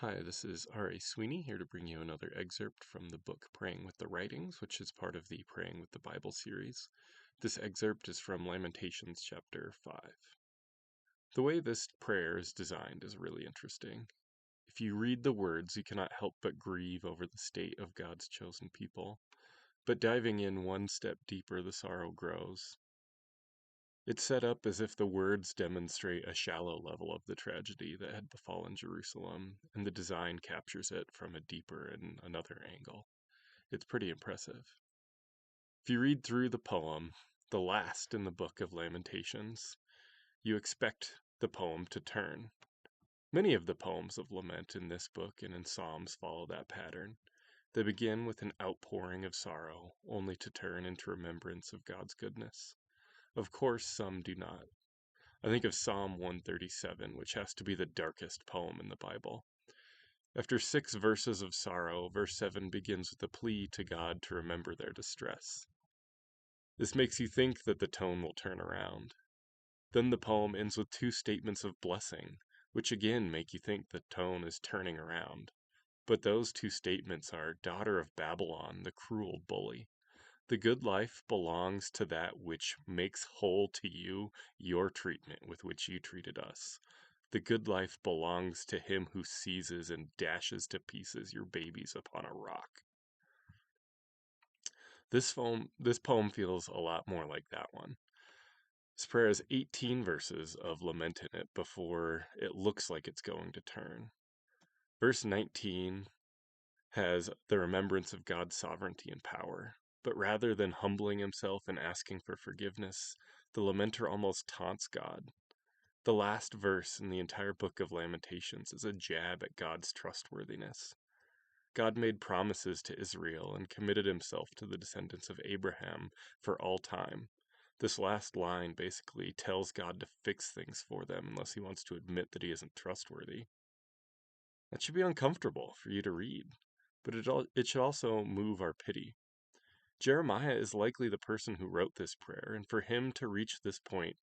Hi, this is R.A. Sweeney here to bring you another excerpt from the book Praying with the Writings, which is part of the Praying with the Bible series. This excerpt is from Lamentations chapter 5. The way this prayer is designed is really interesting. If you read the words, you cannot help but grieve over the state of God's chosen people. But diving in one step deeper, the sorrow grows. It's set up as if the words demonstrate a shallow level of the tragedy that had befallen Jerusalem, and the design captures it from a deeper and another angle. It's pretty impressive. If you read through the poem, the last in the book of Lamentations, you expect the poem to turn. Many of the poems of lament in this book and in Psalms follow that pattern. They begin with an outpouring of sorrow, only to turn into remembrance of God's goodness. Of course, some do not. I think of Psalm 137, which has to be the darkest poem in the Bible. After 6 verses of sorrow, verse 7 begins with a plea to God to remember their distress. This makes you think that the tone will turn around. Then the poem ends with 2 statements of blessing, which again make you think the tone is turning around. But those 2 statements are, "Daughter of Babylon, the cruel bully. The good life belongs to that which makes whole to you your treatment with which you treated us. The good life belongs to him who seizes and dashes to pieces your babies upon a rock." This poem feels a lot more like that one. This prayer has 18 verses of lament in it before it looks like it's going to turn. Verse 19 has the remembrance of God's sovereignty and power. But rather than humbling himself and asking for forgiveness, the lamenter almost taunts God. The last verse in the entire book of Lamentations is a jab at God's trustworthiness. God made promises to Israel and committed himself to the descendants of Abraham for all time. This last line basically tells God to fix things for them unless he wants to admit that he isn't trustworthy. That should be uncomfortable for you to read, but it should also move our pity. Jeremiah is likely the person who wrote this prayer, and for him to reach this point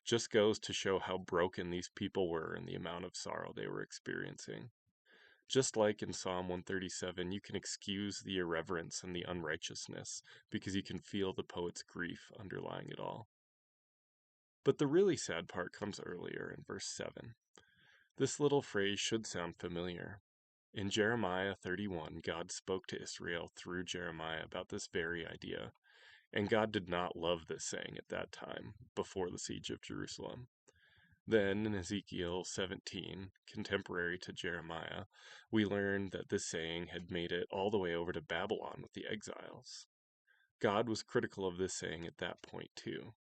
just goes to show how broken these people were and the amount of sorrow they were experiencing. Just like in Psalm 137, you can excuse the irreverence and the unrighteousness because you can feel the poet's grief underlying it all. But the really sad part comes earlier in verse 7. This little phrase should sound familiar. In Jeremiah 31, God spoke to Israel through Jeremiah about this very idea, and God did not love this saying at that time, before the siege of Jerusalem. Then, in Ezekiel 17, contemporary to Jeremiah, we learn that this saying had made it all the way over to Babylon with the exiles. God was critical of this saying at that point, too.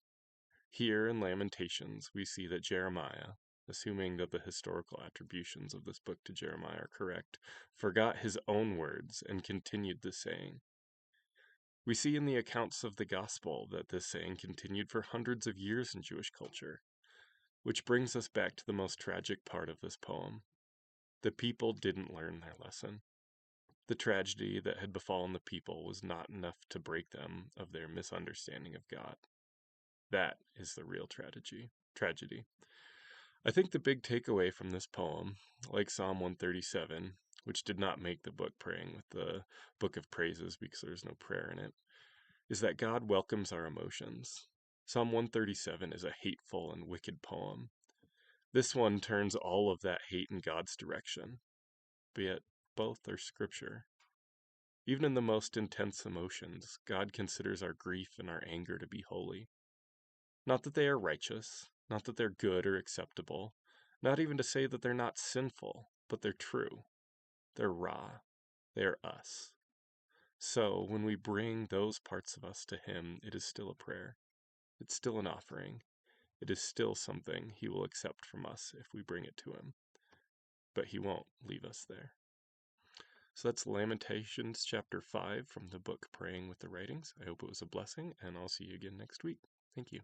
Here in Lamentations, we see that Jeremiah, assuming that the historical attributions of this book to Jeremiah are correct, forgot his own words and continued this saying. We see in the accounts of the gospel that this saying continued for hundreds of years in Jewish culture, which brings us back to the most tragic part of this poem. The people didn't learn their lesson. The tragedy that had befallen the people was not enough to break them of their misunderstanding of God. That is the real tragedy. I think the big takeaway from this poem, like Psalm 137, which did not make the book Praying with the Book of Praises because there's no prayer in it, is that God welcomes our emotions. Psalm 137 is a hateful and wicked poem. This one turns all of that hate in God's direction, but yet both are scripture. Even in the most intense emotions, God considers our grief and our anger to be holy. Not that they are righteous, not that they're good or acceptable, not even to say that they're not sinful, but they're true. They're raw. They're us. So when we bring those parts of us to him, it is still a prayer. It's still an offering. It is still something he will accept from us if we bring it to him. But he won't leave us there. So that's Lamentations chapter 5 from the book Praying with the Writings. I hope it was a blessing, and I'll see you again next week. Thank you.